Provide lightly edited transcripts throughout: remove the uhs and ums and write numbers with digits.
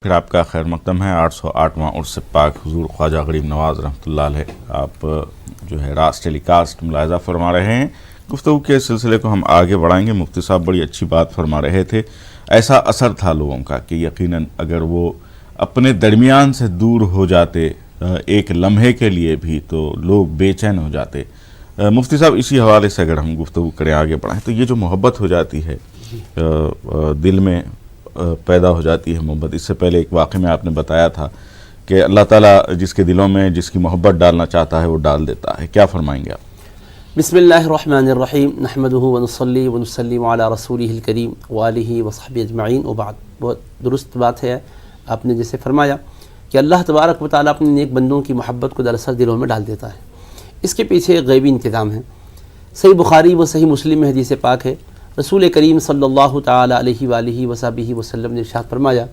پھر آپ کا خیر مقدم ہے 808واں عرس پاک حضور خواجہ غریب نواز رحمۃ اللہ علیہ. آپ جو ہے راست ٹیلی کاسٹ ملاحظہ فرما رہے ہیں. گفتگو کے سلسلے کو ہم آگے بڑھائیں گے. مفتی صاحب بڑی اچھی بات فرما رہے تھے. ایسا اثر تھا لوگوں کا کہ یقیناً اگر وہ اپنے درمیان سے دور ہو جاتے ایک لمحے کے لیے بھی تو لوگ بے چین ہو جاتے. مفتی صاحب اسی حوالے سے اگر ہم گفتگو کریں آگے بڑھائیں تو یہ جو محبت ہو جاتی ہے دل میں پیدا ہو جاتی ہے محبت. اس سے پہلے ایک واقعے میں آپ نے بتایا تھا کہ اللہ تعالیٰ جس کے دلوں میں جس کی محبت ڈالنا چاہتا ہے وہ ڈال دیتا ہے. کیا فرمائیں گے آپ؟ بسم اللہ الرحمن الرحیم نحمدہ ونصلی ونسلم علی رسولہ الکریم وآلہ وصحبہ اجمعین وبعد. بہت درست بات ہے آپ نے جیسے فرمایا کہ اللہ تبارک و تعالیٰ اپنے نیک بندوں کی محبت کو دراصل دلوں میں ڈال دیتا ہے. اس کے پیچھے ایک غیبی انتظام ہے. صحیح بخاری و صحیح مسلم میں حدیث پاک ہے. رسول کریم صلی اللہ تعالیٰ علیہ وآلہ وصحبہ وسلم نے ارشاد فرمایا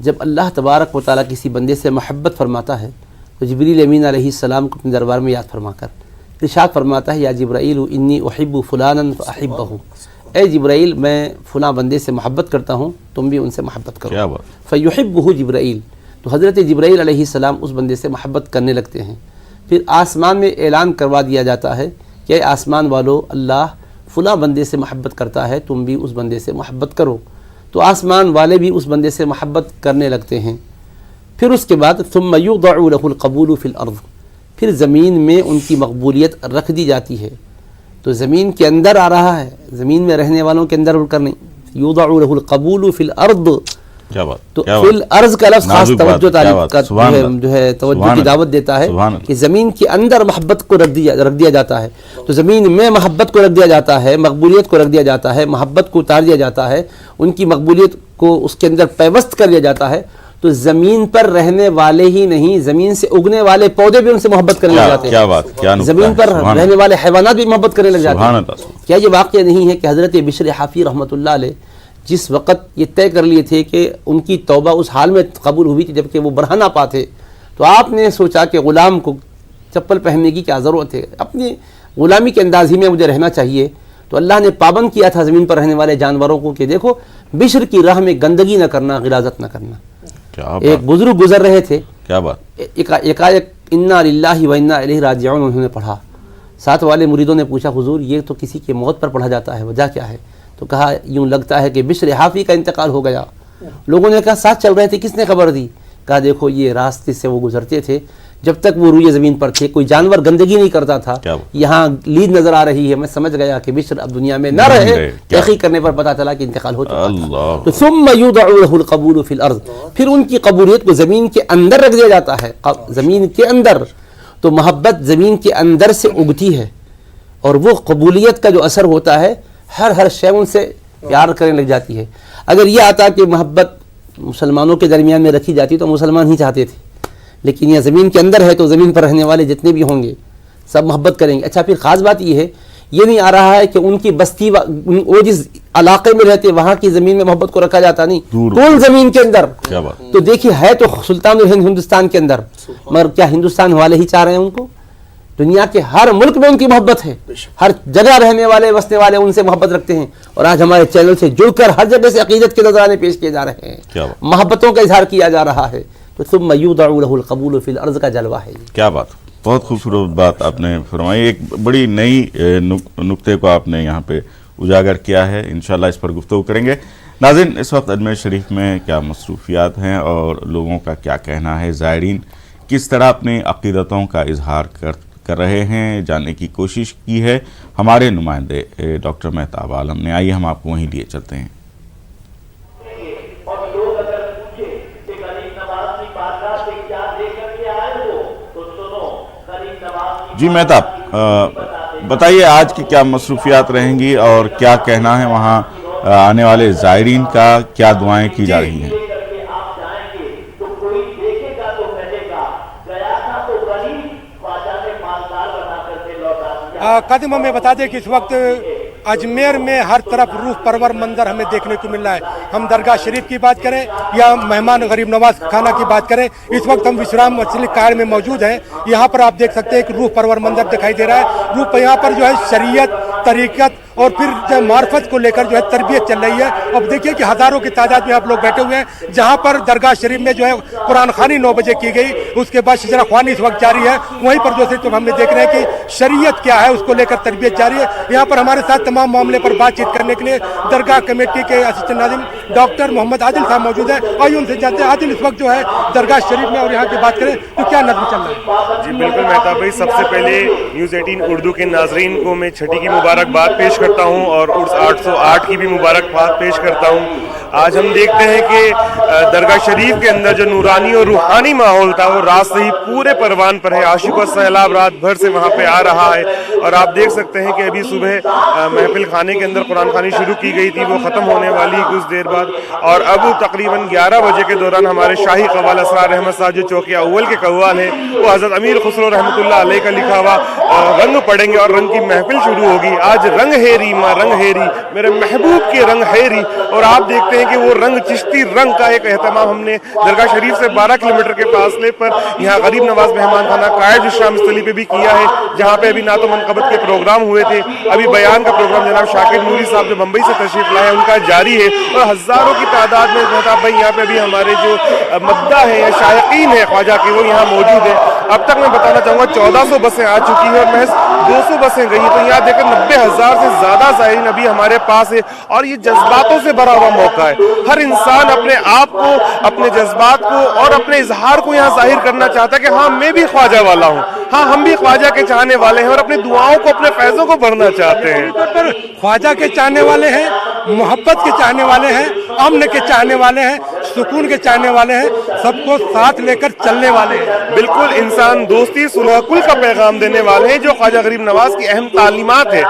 جب اللہ تبارک و تعالیٰ کسی بندے سے محبت فرماتا ہے تو جبریل امین علیہ السلام کو اپنے دربار میں یاد فرما کر ارشاد فرماتا ہے یا جبرائیل انی احب فلانا فاحبہ، اے جبرائیل میں فلاں بندے سے محبت کرتا ہوں تم بھی ان سے محبت کرو. فیحبہ جبرائیل، تو حضرت جبرائیل علیہ السلام اس بندے سے محبت کرنے لگتے ہیں. پھر آسمان میں اعلان کروا دیا جاتا ہے کہ اے آسمان والو اللہ فلاں بندے سے محبت کرتا ہے تم بھی اس بندے سے محبت کرو. تو آسمان والے بھی اس بندے سے محبت کرنے لگتے ہیں. پھر اس کے بعد ثم یوضع له القبول فی الارض، پھر زمین میں ان کی مقبولیت رکھ دی جاتی ہے. تو زمین کے اندر آ رہا ہے، زمین میں رہنے والوں کے اندر کر نہیں. یوضع له القبول فی الارض، کیا بات، تو فی الارض کا لفظ خاص توجہ جو ہے توجہ کی دعوت دیتا ہے کہ زمین کے اندر محبت کو رکھ دیا جاتا ہے. تو زمین میں محبت کو رکھ دیا جاتا ہے، مقبولیت کو رکھ دیا جاتا ہے، محبت کو اتار دیا جاتا ہے، ان کی مقبولیت کو اس کے اندر پیوست کر دیا جاتا ہے. تو زمین پر رہنے والے ہی نہیں، زمین سے اگنے والے پودے بھی ان سے محبت کرنے لگ جاتے ہیں. زمین پر رہنے والے حیوانات بھی محبت کرنے لگ جاتے ہیں. کیا یہ واقعہ نہیں ہے کہ حضرت بشر حافی رحمۃ اللہ علیہ جس وقت یہ طے کر لیے تھے کہ ان کی توبہ اس حال میں قبول ہوئی تھی جبکہ وہ برہنہ پا تھے، تو آپ نے سوچا کہ غلام کو چپل پہننے کی کیا ضرورت ہے، اپنی غلامی کے انداز ہی میں مجھے رہنا چاہیے. تو اللہ نے پابند کیا تھا زمین پر رہنے والے جانوروں کو کہ دیکھو بشر کی راہ میں گندگی نہ کرنا، غلاظت نہ کرنا. ایک بزرگ گزر رہے تھے، کیا بات، ایک انا للہ و انا الیہ راجعون انہوں نے پڑھا. ساتھ والے مریدوں نے پوچھا حضور یہ تو کسی کی موت پر پڑھا جاتا ہے، وجہ کیا ہے؟ تو کہا یوں لگتا ہے کہ بشر حافی کا انتقال ہو گیا. لوگوں نے کہا ساتھ چل رہے تھے کس نے خبر دی؟ کہا دیکھو یہ راستے سے وہ گزرتے تھے جب تک وہ روئے زمین پر تھے کوئی جانور گندگی نہیں کرتا تھا. یہاں لید نظر آ رہی ہے، میں سمجھ گیا کہ بشر اب دنیا میں نہ رہے. تحقیق کرنے پر پتہ چلا کہ انتقال ہو چکا تھا. تو ثم یوضع له القبول فی الارض، پھر ان کی قبولیت کو زمین کے اندر رکھ دیا جاتا ہے. زمین کے اندر تو محبت زمین کے اندر سے اگتی ہے اور وہ قبولیت کا جو اثر ہوتا ہے ہر شے ان سے پیار کرنے لگ جاتی ہے. اگر یہ آتا کہ محبت مسلمانوں کے درمیان میں رکھی جاتی تو مسلمان ہی چاہتے تھے، لیکن یہ زمین کے اندر ہے تو زمین پر رہنے والے جتنے بھی ہوں گے سب محبت کریں گے. اچھا پھر خاص بات یہ ہے یہ نہیں آ رہا ہے کہ ان کی بستی وہ جس علاقے میں رہتے وہاں کی زمین میں محبت کو رکھا جاتا نہیں، کون زمین کے اندر. تو دیکھیے ہے تو سلطان الہند ہندوستان کے اندر، مگر کیا ہندوستان والے ہی چاہ رہے ہیں ان کو؟ دنیا کے ہر ملک میں ان کی محبت ہے، ہر جگہ رہنے والے بسنے والے ان سے محبت رکھتے ہیں. اور آج ہمارے چینل سے جڑ کر ہر جگہ سے عقیدت کے نذرانے پیش کیے جا رہے ہیں، محبتوں کا اظہار کیا جا رہا ہے. تو ثم یوضع له القبول فی الارض کا جلوہ ہے. کیا بات، بہت خوبصورت بات آپ نے فرمائی. ایک بڑی نئی نقطے کو آپ نے یہاں پہ اجاگر کیا ہے، انشاءاللہ اس پر گفتگو کریں گے. ناظرین اس وقت اجمیر شریف میں کیا مصروفیات ہیں اور لوگوں کا کیا کہنا ہے، زائرین کس طرح اپنی عقیدتوں کا اظہار کر رہے ہیں، جاننے کی کوشش کی ہے ہمارے نمائندے ڈاکٹر مہتاب عالم نے. آئیے ہم آپ کو وہیں لیے چلتے ہیں. جی مہتاب بتائیے آج کی کیا مصروفیات رہیں گی اور کیا کہنا ہے وہاں آنے والے زائرین کا، کیا دعائیں کی جا رہی ہیں؟ قادم ہمیں بتا دیں کہ اس وقت اجمیر میں ہر طرف روح پرور منظر ہمیں دیکھنے کو مل رہا ہے. ہم درگاہ شریف کی بات کریں یا مہمان غریب نواز خانہ کی بات کریں، اس وقت ہم وشرام مچھلی کار میں موجود ہیں. یہاں پر آپ دیکھ سکتے ہیں کہ روح پرور منظر دکھائی دے رہا ہے. یہاں پر جو ہے شریعت तरीक़त और फिर जो मार्फत को लेकर जो है तरबियत चल रही है। अब देखिए कि हज़ारों की तादाद में आप लोग बैठे हुए हैं, जहाँ पर दरगाह शरीफ में जो है कुरान ख़वानी 9 बजे की गई, उसके बाद शजरा ख़वानी इस वक्त जारी है। वहीं पर जो है हमने देख रहे हैं कि शरीयत क्या है उसको लेकर तरबियत जारी है। यहाँ पर हमारे साथ तमाम मामले पर बातचीत करने के लिए दरगाह कमेटी के असिस्टेंट नाज़िम डॉक्टर मोहम्मद आदिल साहब मौजूद है। आइए उनसे जानते हैं, आदिल इस वक्त जो है दरगाह शरीफ में और यहाँ की बात करें तो क्या नज़र चल रहा है? जी बिल्कुल मेहताब भाई, सबसे पहले न्यूज़ 18 उर्दू के नाजरीन को मैं छठी की मुबारकबाद पेश करता हूँ और उर्स 808 की भी मुबारकबाद पेश करता हूँ। आज हम देखते हैं कि दरगाह शरीफ के अंदर जो नूरानी और रूहानी माहौल था वो रात से ही पूरे परवान पर है। आशिकों सैलाब रात भर से वहाँ पे आ रहा है और आप देख सकते हैं कि अभी सुबह महफिल खाने के अंदर कुरान खानी शुरू की गई थी, वो ख़त्म होने वाली कुछ देर बाद, और अब तकरीबन 11 बजे के दौरान हमारे शाही कव्वाल असरार अहमद साहब जो चौकिया अव्वल के कव्वाल हैं वो हज़रत अमीर खुसरो रहमतुल्लाह अलैह का लिखा हुआ रंग पढ़ेंगे और रंग की महफिल शुरू होगी। आज रंग हेरी माँ रंग हेरी मेरे महबूब के रंग हेरी, और आप देखते हैं कि वो रंग चिश्ती रंग का एक एहतमाम हमने दरगाह शरीफ से 12 किलोमीटर के फासले पर यहाँ गरीब नवाज मेहमान खाना कायद शाम स्थली पे भी किया है, जहाँ पे अभी नातो मनक़बत के प्रोग्राम हुए थे। अभी बयान का प्रोग्राम जनाब शाकिर नूरी साहब जो मुंबई से तशरीफ लाए उनका जारी है और हज़ारों की तादाद में मेहताब भाई यहाँ पे अभी हमारे जो मद्दा है या शायकीन है ख्वाजा के वो यहाँ मौजूद है। अब तक मैं बताना चाहूँगा 1400 बसें आ चुकी हैं और महज 200 बसें गई हैं, तो यहाँ देखकर 90,000 से ज़्यादा ज़ायरीन अभी हमारे पास है और ये जज्बातों से भरा हुआ मौका है। हर इंसान अपने आप को, अपने जज्बात को और अपने इजहार को यहाँ जाहिर करना चाहता है कि हाँ मैं भी ख्वाजा वाला हूँ, हाँ हम भी ख्वाजा के चाहने वाले हैं और अपनी दुआओं को, अपने फैज़ों को भरना चाहते हैं। पर ख्वाजा के चाहने वाले हैं, मोहब्बत के चाहने वाले हैं, अमन के चाहने वाले हैं, सुकून के चाहने वाले हैं, सबको साथ लेकर चलने वाले हैं। बिल्कुल इंसान दोस्ती सुलह कुल का पैगाम देने वाले हैं जो ख्वाजा गरीब नवाज की अहम तालीमात है।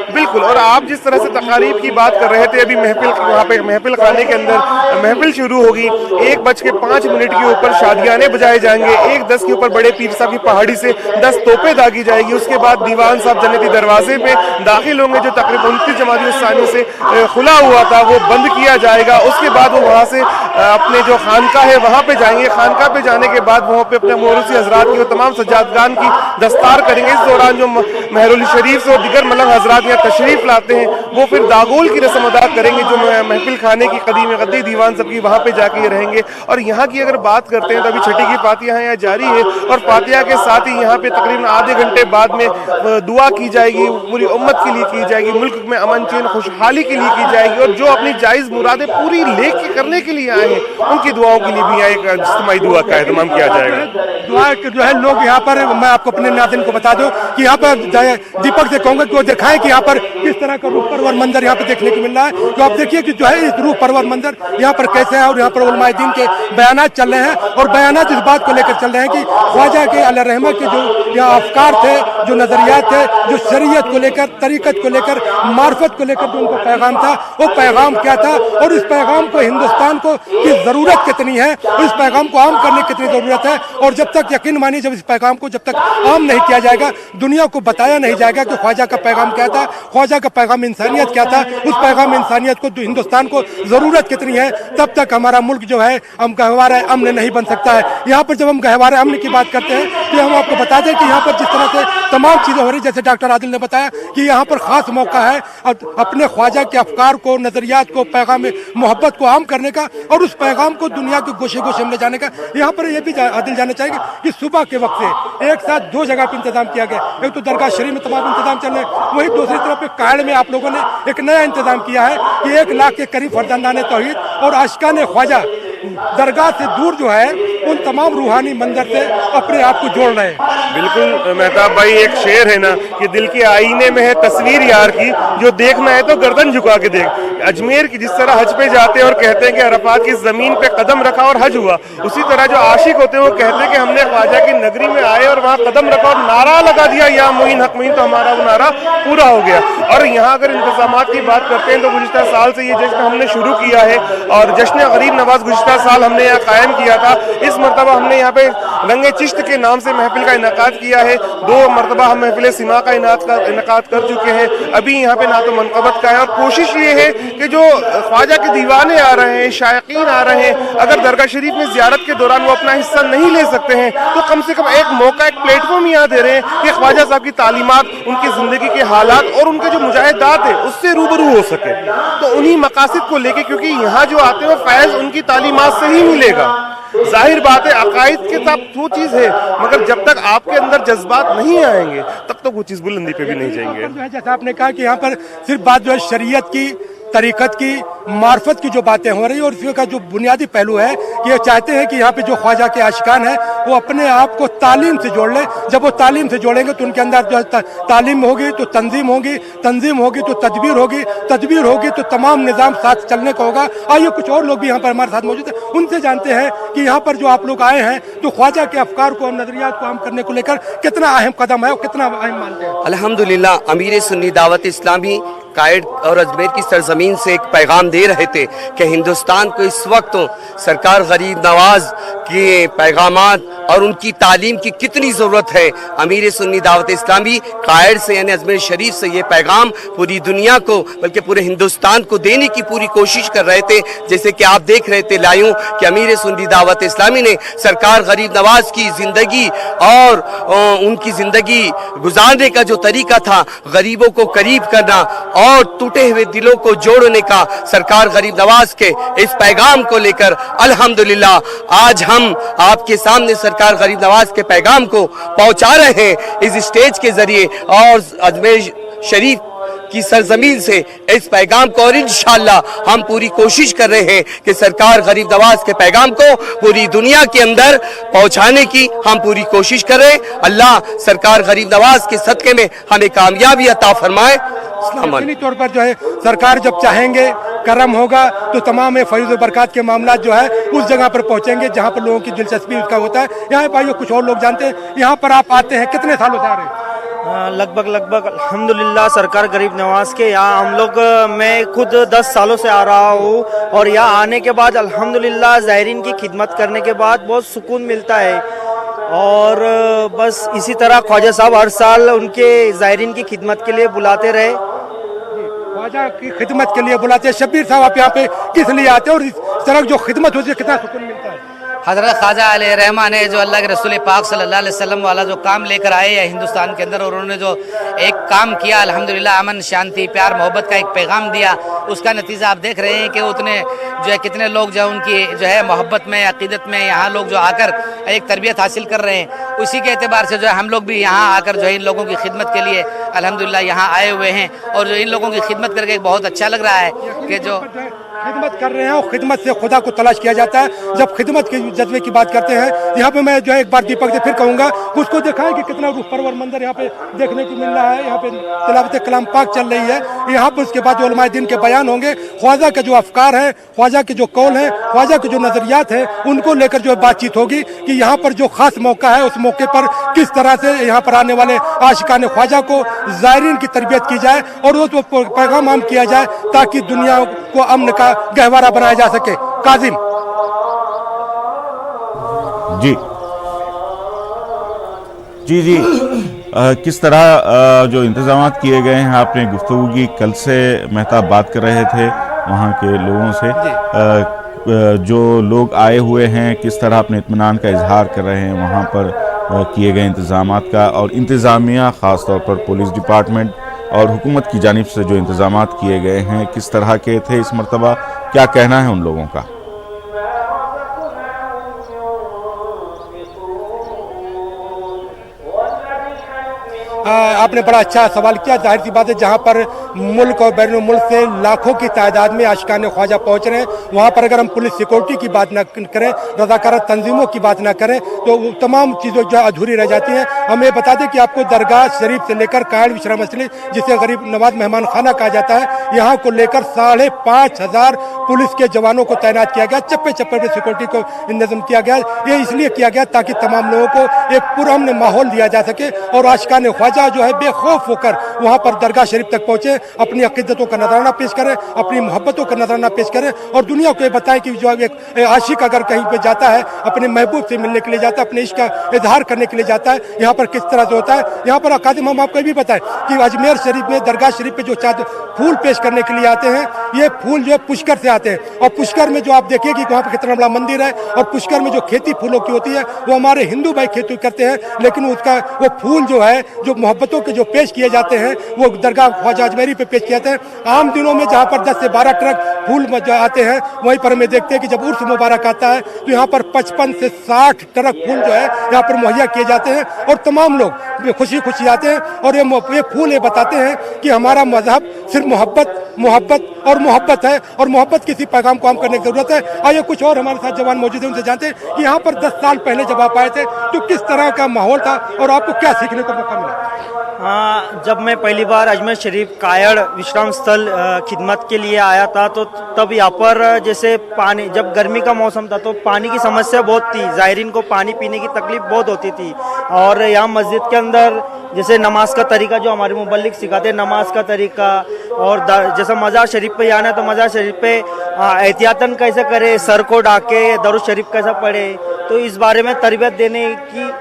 बिल्कुल, और आप जिस तरह से तकारीब की बात कर रहे थे, अभी महफिल वहाँ पे महफिल खाने के अंदर महफिल शुरू होगी। 1:05 के ऊपर शादियाने बजाए जाएंगे, 1:10 के ऊपर बड़े पीर साहब की पहाड़ी से 10 तोपें दागी जाएगी। उसके बाद दीवान साहब जन्नती दरवाजे पे दाखिल होंगे जो तकरीबन 29 जमाती सालों से खुला हुआ था, वो बंद किया जाएगा। उसके बाद वो वहाँ से अपने जो खानका है वहाँ पे जाएंगे। खानका पे जाने के बाद वहाँ पे अपने मोरूसी हजरात की तमाम सज्जादगान की दस्तार करेंगे। इस दौरान जो महरुल शरीफ से और दिगर मलंग हजरात यहाँ तशरीफ लाते हैं वो फिर दागोल की रस्म अदा करेंगे जो महफिल खाने की कदीम गद्दी दीवान सब की वहाँ पे जाके रहेंगे। और यहाँ की अगर बात करते हैं तो अभी छठी की फातिहा यहाँ जारी है और फातिहा के साथ ही यहाँ पे तकरीबन आधे घंटे बाद में दुआ की जाएगी, पूरी उम्मत के लिए की जाएगी, मुल्क में अमन चैन खुशहाली के लिए की जाएगी और जो अपनी जायज़ मुरादें पूरी लेके करने के लिए आए हैं उनकी दुआओं के लिए भी यहाँ एक इज्तिमाई दुआ का एहतमाम किया जाएगा। दुआ जो है लोग यहाँ पर, मैं आपको अपने नाज़रीन को बता दूं कि यहाँ पर दीपक से कहूँगा कि वो दिखाएं कि यहाँ पर किस तरह का रूह परवर मंजर यहाँ पे देखने को मिल रहा है। तो आप देखिए कि जो है इस रूह परवर मंजर यहाँ पर कैसे है और यहाँ पर उलमाए दीन के बयानात चल रहे हैं और बयानात इस बात को लेकर चल रहे हैं कि ख्वाजा के अल्लाह रहमत के जो यहाँ अफकार थे, जो नज़रियात थे, जो शरीयत को लेकर, तरीक़त को लेकर, मार्फत को लेकर जो उनको पैगाम था वो पैगाम क्या था और इस पैगाम को हिंदुस्तान को की ज़रूरत कितनी है और इस पैगाम को आम करने की कितनी ज़रूरत है। और जब तक यकीन मानिए जब इस पैगाम को जब तक आम नहीं किया जाएगा, दुनिया को बताया नहीं जाएगा कि ख्वाजा का पैगाम क्या था, ख्वाजा का पैगाम इंसानियत क्या था, उस पैगाम इंसानियत को हिंदुस्तान को ज़रूरत कितनी है, तब तक हमारा मुल्क जो है हम गहवारा अमन नहीं बन सकता है। यहाँ पर जब हम गहवारा अमन की बात करते हैं तो हम आपको बता दें कि यहाँ पर जिस तरह से तमाम चीज़ें हो रही, जैसे डॉक्टर आदिल ने बताया कि यहाँ पर ख़ास मौका है अपने ख्वाजा के अफकार को, नज़रियात को, पैगाम मोहब्बत को आम करने का और उस पैगाम को दुनिया के गोशे गोशे में ले जाने का। यहाँ पर ये भी आदिल जानना चाहेंगे कि सुबह के वक्त से एक साथ 2 जगह पर इंतजाम किया गया। एक तो दरगाह शरीफ में तमाम इंतजाम चल रहे हैं, वहीं दूसरी तरफ कायड़ में आप लोगों ने एक नया इंतजाम किया है कि 1 लाख के करीब फर्जंदान तौहीद और आशिकान ख्वाजा दरगाह से दूर जो है उन तमाम रूहानी मंजर से अपने आप को जोड़ रहे हैं। बिल्कुल मेहताब भाई, एक शेर है ना कि दिल के आईने में है तस्वीर यार की, जो देखना है तो गर्दन झुका के देख। अजमेर की जिस तरह हज पे जाते हैं और कहते हैं कि अरफात की ज़मीन पे कदम रखा और हज हुआ, उसी तरह जो आशिक होते हैं वो कहते हैं कि हमने ख्वाजा की नगरी में आए और वहाँ कदम रखा और नारा लगा दिया या मोइन हक मोइन, तो हमारा वो नारा पूरा हो गया। और यहाँ अगर इंतजामात की बात करते हैं तो गुज़िश्ता साल से ये जश्न हमने शुरू किया है और जश्न गरीब नवाज गुज़िश्ता साल हमने यहाँ कायम किया था। इस मरतबा हमने यहाँ पे रंगे चिश्त के नाम से महफिल का इनकाद किया है, 2 मरतबा हम महफिल सिमा का इनकाद कर चुके हैं। अभी यहाँ पे ना तो मनक़बत का है, और कोशिश ये है कि जो ख्वाजा के दीवाने आ रहे हैं, शायकीन आ रहे हैं, अगर दरगाह शरीफ में ज़ियारत के दौरान वो अपना हिस्सा नहीं ले सकते हैं तो कम से कम एक मौका, एक प्लेटफॉर्म यहाँ दे रहे हैं कि ख्वाजा साहब की तालीमात, उनकी ज़िंदगी के हालात और उनके जो मुजाहिदात है उससे रूबरू हो सके। तो उन्हीं मकासद को लेके, क्योंकि यहाँ जो आते हैं वो फैज़ उनकी तालीमात से ही मिलेगा। जाहिर बात है अकायद के साथ वो चीज़ है, मगर जब तक आपके अंदर जज्बात नहीं आएंगे तब तक वो चीज़ बुलंदी पे भी नहीं जाएंगे। जैसा आपने कहा कि यहाँ पर सिर्फ बात जो है शरीयत की, तरीक़त की, मार्फत की जो बातें हो रही है, और इसका जो बुनियादी पहलू है कि ये चाहते हैं कि यहाँ पे जो ख्वाजा के आशिकान हैं वो अपने आप को तालीम से जोड़ लें। जब वो तालीम से जोड़ेंगे तो उनके अंदर जो तालीम होगी तो तंजीम होगी, तंजीम होगी तो तदबीर होगी, तदबीर होगी तो तमाम निज़ाम साथ चलने का होगा। आइए कुछ और लोग भी यहाँ पर हमारे साथ मौजूद हैं, उनसे जानते हैं कि यहाँ पर जो आप लोग आए हैं तो ख्वाजा के अफकार को, नज़रियात को आम करने को लेकर कितना अहम कदम है और कितना अहम मानते हैं। अल्हम्दुलिल्लाह, अमीर सुन्नी दावत इस्लामी कायड और अजमेर की सरजमीन से एक पैगाम दे रहे थे कि हिंदुस्तान को इस वक्त सरकार गरीब नवाज के पैगामात और उनकी तालीम की कितनी ज़रूरत है। अमीर सुन्नी दावत इस्लामी कायड से यानी अजमेर शरीफ से ये पैगाम पूरी दुनिया को, बल्कि पूरे हिंदुस्तान को देने की पूरी कोशिश कर रहे थे। जैसे कि आप देख रहे थे लायूं कि अमीर सुन्नी दावत इस्लामी ने सरकार गरीब नवाज की ज़िंदगी और उनकी ज़िंदगी गुजारने का जो तरीका था, गरीबों को करीब करना और टूटे हुए दिलों को जोड़ने का, सरकार गरीब नवाज के इस पैगाम को लेकर अल्हम्दुलिल्लाह आज हम आपके सामने सरकार गरीब नवाज के पैगाम को पहुंचा रहे हैं इस स्टेज के जरिए और अजमेर शरीफ की सरजमीन से इस पैगाम को। और इंशाअल्लाह हम पूरी कोशिश कर रहे हैं कि सरकार गरीब नवाज के पैगाम को पूरी दुनिया के अंदर पहुंचाने की हम पूरी कोशिश कर रहे हैं। अल्लाह सरकार गरीब नवाज के सदक़े में हमें कामयाबी अता फरमाए। यकीनी तौर पर जो है सरकार जब चाहेंगे, करम होगा तो तमाम फैज़ बरकत के मामला जो है उस जगह पर पहुंचेंगे जहां पर लोगों की दिलचस्पी उसका होता है। यहाँ भाइयों कुछ और लोग जानते हैं, यहाँ पर आप आते हैं, कितने सालों से आ रहे हैं? लगभग अल्हम्दुलिल्लाह सरकार गरीब नवाज के यहाँ हम लोग, मैं खुद 10 सालों से आ रहा हूँ और यहाँ आने के बाद अल्हम्दुलिल्लाह ज़ायरीन की खिदमत करने के बाद बहुत सुकून मिलता है। और बस इसी तरह ख्वाजा साहब हर साल उनके ज़ायरीन की खिदमत के लिए बुलाते रहे। ख्वाजा की खिदमत के लिए बुलाते हैं। शब्बीर साहब आप यहाँ पे किस लिए आते हैं और इस तरह जो खिदमत होती है कितना सुकून मिलता है? हज़रत ख्वाजा अलैहिर्रहमान ने जो अल्लाह के रसूल पाक सल्लल्लाहु अलैहि वसल्लम वाला जो काम लेकर आए हैं हिंदुस्तान के अंदर, और उन्होंने जो एक काम किया अल्हम्दुलिल्लाह, अमन, शांति, प्यार, मोहब्बत का एक पैगाम दिया, उसका नतीजा आप देख रहे हैं कि उतने जो है कितने लोग जो उनकी जो है मोहब्बत में, अकीदत में यहाँ लोग जो आकर एक तरबियत हासिल कर रहे हैं। उसी के एतबार से जो है हम लोग भी यहाँ आकर जो है इन लोगों की खिदमत के लिए अल्हम्दुलिल्लाह यहाँ आए हुए हैं, और जो इन लोगों की खिदमत करके बहुत अच्छा लग रहा है कि जो खिदमत कर रहे हैं और खिदमत से खुदा को तलाश किया जाता है। जब खिदमत के जज्बे की बात करते हैं, यहाँ पे मैं जो है एक बार दीपक से फिर कहूँगा उसको दिखाएं कि कितना रूह परवर मंजर यहाँ पे देखने को मिल रहा है। यहाँ पे तिलावत कलाम पाक चल रही है, यहाँ पर उसके बाद उलमाए दिन के बयान होंगे, ख्वाजा के जो अफकार है, ख्वाजा के जो कौल है, ख्वाजा के जो नज़रियात है, उनको लेकर जो बातचीत होगी कि यहाँ पर जो खास मौका है उस मौके पर किस तरह से यहाँ पर आने वाले आशिकान ख्वाजा को, ज़ायरीन की तरबियत की जाए और वो पैगाम आम किया जाए ताकि दुनिया को अमन का गहवारा बनाया जा सके। काजिम जी जी जी किस तरह जो इंतजाम किए गए हैं, आपने गुफ्तगू की, कल से मेहताब बात कर रहे थे वहाँ के लोगों से, जो लोग आए हुए हैं किस तरह अपने इत्मीनान का इजहार कर रहे हैं वहाँ पर किए गए इंतजामात का, और इंतज़ामिया ख़ास तौर पर पुलिस डिपार्टमेंट और हुकूमत की जानिब से जो इंतजामात किए गए हैं किस तरह के थे इस मरतबा, क्या कहना है उन लोगों का? आपने बड़ा अच्छा सवाल किया। जाहिर सी बात है जहाँ पर मुल्क और बैरून मुल्क से लाखों की तादाद में आशिकान ख्वाजा पहुँच रहे हैं, वहाँ पर अगर हम पुलिस सिक्योरिटी की बात ना करें, रज़ाकार तंजीमों की बात ना करें तो तमाम चीज़ें जो अधूरी रह जाती हैं। हमें बता दें कि आपको दरगाह शरीफ से लेकर कायड़ विश्राम मस्जिद, जिसे गरीब नवाज मेहमान खाना कहा जाता है, यहाँ को लेकर 5,500 पुलिस के जवानों को तैनात किया गया। चप्पे चप्पे पर सिक्योरिटी को इंतजाम किया गया। ये इसलिए किया गया ताकि तमाम लोगों को एक पुरअमन माहौल दिया जा सके और आशिकान ख्वाजा जो है बेखौफ होकर वहाँ पर दरगाह शरीफ तक पहुँचे। अपनी अकीदतों का नजराना पेश करें, अपनी मोहब्बतों का नजराना पेश करें और दुनिया को ये बताएं कि जो एक आशिक अगर कहीं पे जाता है, अपने महबूब से मिलने के लिए जाता है, अपने इश्क का इजहार करने के लिए जाता है, यहाँ पर किस तरह से होता है। यहाँ पर कादिम हम आपको भी बताएं कि अजमेर शरीफ में दरगाह शरीफ पे जो फूल पेश करने के लिए आते हैं, ये फूल जो है पुष्कर से आते हैं और पुष्कर में जो आप देखिए कि वहाँ पर कितना बड़ा मंदिर है और पुष्कर में जो खेती फूलों की होती है वो हमारे हिंदू भाई खेती करते हैं, लेकिन उसका वो फूल जो है जो मोहब्बतों के जो पेश किए जाते हैं वो दरगाह ख्वाजा अजमेरी पे पेश किए जाते हैं। आम दिनों में जहाँ पर 10 से 12 ट्रक फूल जो आते हैं, वहीं पर हमें देखते हैं कि जब उर्स मुबारक आता है तो यहाँ पर 55 से 60 ट्रक फूल जो है यहाँ पर मुहैया किए जाते हैं और तमाम लोग खुशी खुशी आते हैं और ये फूल ये बताते हैं कि हमारा मजहब सिर्फ मोहब्बत और मोहब्बत है और मोहब्बत किसी पैगाम को आम करने की जरूरत है। आइए कुछ और हमारे साथ जवान मौजूद हैं, उनसे जानते हैं कि यहाँ पर 10 साल पहले जब आप आए थे तो किस तरह का माहौल था और आपको क्या सीखने को मौका मिला। हाँ, जब मैं पहली बार अजमेर शरीफ कायड़ विश्राम स्थल खिदमत के लिए आया था तो तब यहाँ पर जैसे पानी, जब गर्मी का मौसम था तो पानी की समस्या बहुत थी, ज़ायरीन को पानी पीने की तकलीफ बहुत होती थी। और यहाँ मस्जिद के अंदर जैसे नमाज का तरीका जो हमारे मुबल्लिग सिखाते हैं, नमाज का तरीका, और जैसे मज़ार शरीफ पे आना है तो मज़ार शरीफ पे एहतियातन कैसे करे, सर को ढाके दरूद शरीफ कैसा पढ़े, तो इस बारे में तरबियत देने की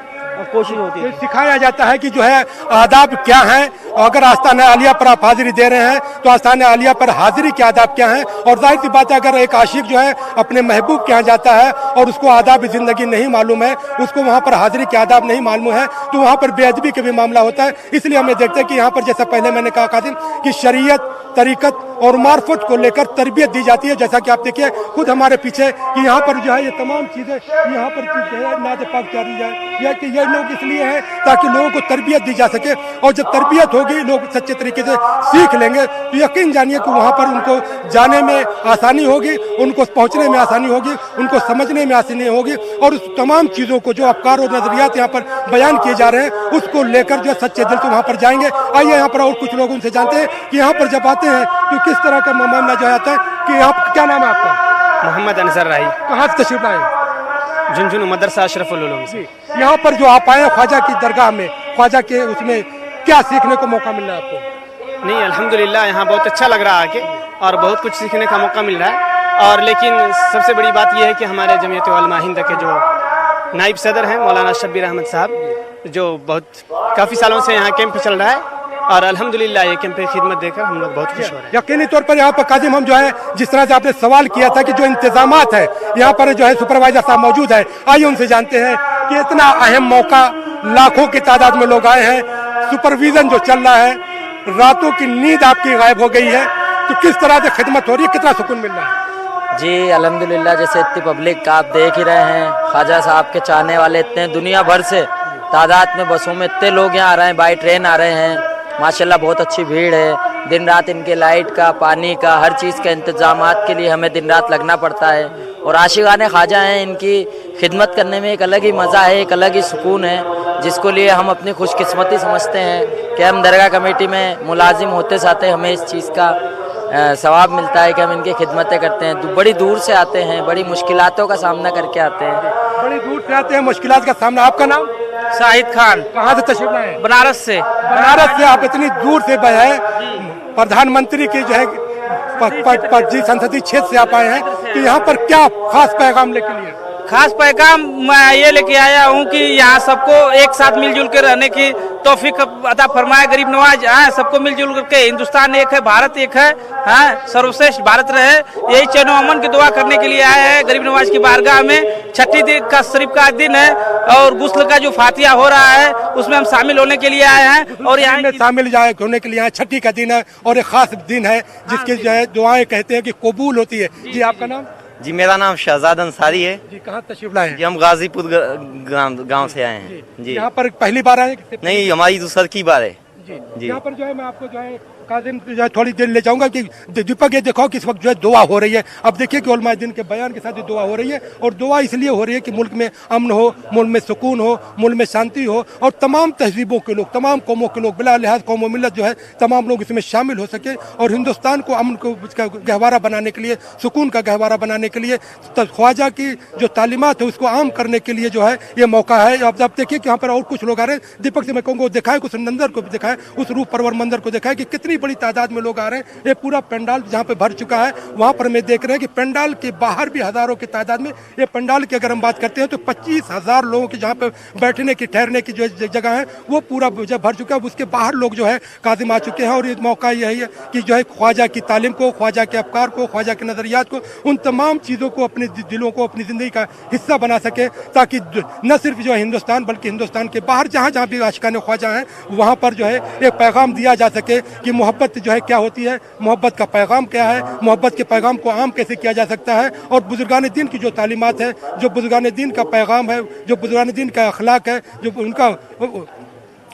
कोशिश होती है। सिखाया जाता है कि जो है आदाब क्या हैं, अगर आस्थान आलिया पर आप हाजिरी दे रहे हैं तो आस्थान आलिया पर हाजिरी के आदाब क्या हैं। और जाहिर सी बात है अगर एक आशिक जो है अपने महबूब के यहाँ जाता है और उसको आदाब ज़िंदगी नहीं मालूम है, उसको वहाँ पर हाजिरी के आदाब नहीं मालूम है, तो वहाँ पर बेअदबी का भी मामला होता है। इसलिए हमें देखते हैं कि यहाँ पर जैसा पहले मैंने कहा कादिम कि शरीयत, तरीकत और मार्फत को लेकर तरबियत दी जाती है। जैसा कि आप देखिए खुद हमारे पीछे कि यहाँ पर जो है ये तमाम चीज़ें यहाँ पर जो है नाज पाक जारी जाए, यह कि ये लोग इसलिए हैं ताकि लोगों को तरबियत दी जा सके, और जब तरबियत होगी लोग सच्चे तरीके से सीख लेंगे तो यकीन जानिए कि वहाँ पर उनको जाने में आसानी होगी, उनको पहुँचने में आसानी होगी, उनको समझने में आसानी होगी, और उस तमाम चीज़ों को जो अफकार और नज़रियात यहाँ पर बयान किए जा रहे हैं उसको लेकर जो सच्चे दिल से वहाँ पर जाएंगे। आइए यहाँ पर और कुछ लोग उनसे जानते हैं कि यहाँ पर जब आते हैं तो किस तरह का मामला जो आता है। कि यहाँ क्या नाम है आपका? मोहम्मद अनसर राही। कहाँ से तशरीफ लाए? झुनझुन मदरसा अशरफुल उलूम से। यहाँ पर जो आप आए ख्वाजा की दरगाह में, ख्वाजा के उसमें क्या सीखने को मौका मिल रहा है आपको? नहीं, अल्हम्दुलिल्लाह यहाँ बहुत अच्छा लग रहा है आके, और बहुत कुछ सीखने का मौका मिल रहा है। और लेकिन सबसे बड़ी बात यह है कि हमारे जमीयत उलमा हिंद के जो नाइब सदर हैं मौलाना शब्बीर अहमद साहब, जो बहुत काफ़ी सालों से यहाँ कैंप चल रहा है, और अल्हम्दुलिल्लाह ये कैंप खिदमत देकर हम लोग बहुत खुश हो रहे हैं। यकीनी तौर पर यहाँ पर काजिम हम जो है जिस तरह से आपने सवाल किया था कि जो इंतजामात है यहाँ पर जो है सुपरवाइजर साहब मौजूद है, आइए उनसे जानते हैं कि इतना अहम मौका, लाखों की तादाद में लोग आए हैं, सुपरविजन जो चल रहा है, रातों की नींद आपकी गायब हो गई है, तो किस तरह से खिदमत हो रही है, कितना सुकून मिल रहा है? जी अल्हम्दुलिल्लाह, जैसे इतनी पब्लिक का आप देख ही रहे हैं, ख्वाजा साहब के चाहने वाले इतने दुनिया भर से तादाद में बसों में इतने लोग यहाँ आ रहे हैं, बाई ट्रेन आ रहे हैं, माशाल्लाह बहुत अच्छी भीड़ है। दिन रात इनके लाइट का, पानी का, हर चीज़ के इंतजामात के लिए हमें दिन रात लगना पड़ता है, और आशिकाने ख्वाजा हैं, इनकी खिदमत करने में एक अलग ही मज़ा है, एक अलग ही सुकून है, जिसको लिए हम अपनी खुशकिस्मती समझते हैं कि हम दरगाह कमेटी में मुलाजिम होते साथे हमें इस चीज़ का सवाब मिलता है कि हम इनकी खिदमतें करते हैं। बड़ी दूर से आते हैं, बड़ी मुश्किलातों का सामना करके आते हैं, बड़ी दूर से आते हैं, मुश्किलात का सामना। आपका नाम? शाहिद खान। कहाँ से तशरीफ लाए? बनारस से। बनारस से आप इतनी दूर से आए, प्रधानमंत्री की जो है संसदीय क्षेत्र से आप आए हैं, तो यहाँ पर क्या खास पैगाम लेके लिए? खास पैगाम मैं ये लेके आया हूँ कि यहाँ सबको एक साथ मिलजुल के रहने की तौफीक अता फरमाए गरीब नवाज। हाँ, सबको मिलजुल करके, हिंदुस्तान एक है, भारत एक है, हाँ, सर्वश्रेष्ठ भारत रहे, यही चैनो अमन की दुआ करने के लिए आए हैं गरीब नवाज की बारगाह में। छठी दिन का शरीफ का दिन है और गुस्ल का जो फातिहा हो रहा है उसमें हम शामिल होने के लिए आए हैं, और यहाँ शामिल होने के लिए आए। छठी का दिन है और एक खास दिन है जिसकी जो है दुआएं कहते हैं कि कबूल होती है। जी आपका नाम? जी मेरा नाम शहजाद अंसारी है। जी कहाँ तशरीफ लाए? जी हम गाजीपुर गांव से आए हैं। जी यहाँ पर पहली बार आए? नहीं, हमारी दूसरी की बार है। जी यहाँ पर जो है मैं आपको जो है काजिम जो है थोड़ी देर ले जाऊंगा कि दीपक ये देखो कि इस वक्त जो है दुआ हो रही है। अब देखिए कि उलमा दिन के बयान के साथ दुआ हो रही है, और दुआ इसलिए हो रही है कि मुल्क में अमन हो, मुल्क में सुकून हो, मुल्क में शांति हो, और तमाम तहजीबों के लोग, तमाम कौमों के लोग बिला लिहाज कौम व मिल्लत जो है तमाम लोग इसमें शामिल हो सके, और हिंदुस्तान को अमन को गहवारा बनाने के लिए, सुकून का गहवारा बनाने के लिए, ख्वाजा की जो तालीमात है उसको आम करने के लिए जो है ये मौका है। अब देखिए कि यहाँ पर और कुछ लोग आ रहे हैं। दीपक से मैं कहूँगा दिखाएं, कुछ मंजर को भी दिखाएं, उस रूप परवर मंजर को दिखाएं कि कितनी बड़ी तादाद में लोग आ रहे हैं। ये पूरा पंडाल जहाँ पे भर चुका है, वहाँ पर हमें देख रहे हैं कि पंडाल के बाहर भी हज़ारों की तादाद में, ये पंडाल की अगर हम बात करते हैं तो 25,000 लोगों की जहाँ पे बैठने की ठहरने की जो जगह है वो पूरा जब भर चुका है। उसके बाहर लोग जो है काज़िम आ चुके हैं और ये मौका यही है कि जो है ख्वाजा की तालीम को, ख्वाजा के अफकार को, ख्वाजा के नज़रियात को, उन तमाम चीज़ों को अपने दिलों को, अपनी ज़िंदगी का हिस्सा बना सके, ताकि न सिर्फ जो है हिंदुस्तान बल्कि हिंदुस्तान के बाहर जहाँ जहाँ भी आशिकाने ख्वाजा हैं वहाँ पर जो है एक पैगाम दिया जा सके कि मोहब्बत जो है क्या होती है, मोहब्बत का पैगाम क्या है, मोहब्बत के पैगाम को आम कैसे किया जा सकता है, और बुजुर्गान दीन की जो तालीमात है, जो बुजुर्गान दीन का पैगाम है, जो बुजुर्गान दीन का अखलाक है, जो उनका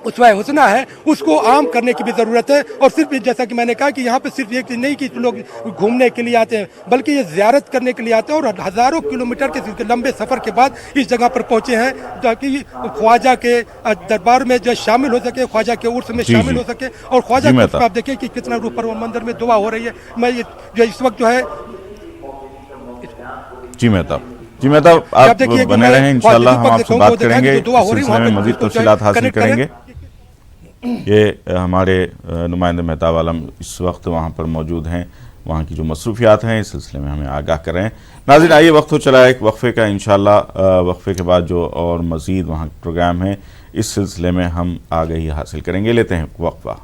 उसवा हुस्ना है, उसको आम करने की भी ज़रूरत है। और सिर्फ जैसा कि मैंने कहा कि यहाँ पे सिर्फ ये चीज़ नहीं कि लोग घूमने के लिए आते हैं, बल्कि ये ज़ियारत करने के लिए आते हैं और हज़ारों किलोमीटर के लंबे सफ़र के बाद इस जगह पर पहुँचे हैं ताकि ख्वाजा के दरबार में जो शामिल हो सके, ख्वाजा के उर्स में शामिल हो सके। और ख्वाजा के आप देखिए कि कितना रूप पर मंदिर में दुआ हो रही है। मैं ये जो इस वक्त जो है जी मेहताब आप बने रहें, इंशाल्लाह हम आपसे बात करेंगे, इस सिलसिले में मज़ीद तफसीलात हासिल करेंगे। ये हमारे नुमाइंदे मेहताब आलम इस वक्त वहाँ पर मौजूद हैं, वहाँ की जो मसरूफियात हैं इस सिलसिले में हमें आगाह कर रहे हैं। नाज़रीन आइए वक्त हो चला एक वक्फ़े का, इंशाल्लाह वक्फ़े के बाद जो और मज़ीद वहाँ प्रोग्राम है इस सिलसिले में हम आगाही हासिल करेंगे। लेते हैं वक्फ़ा।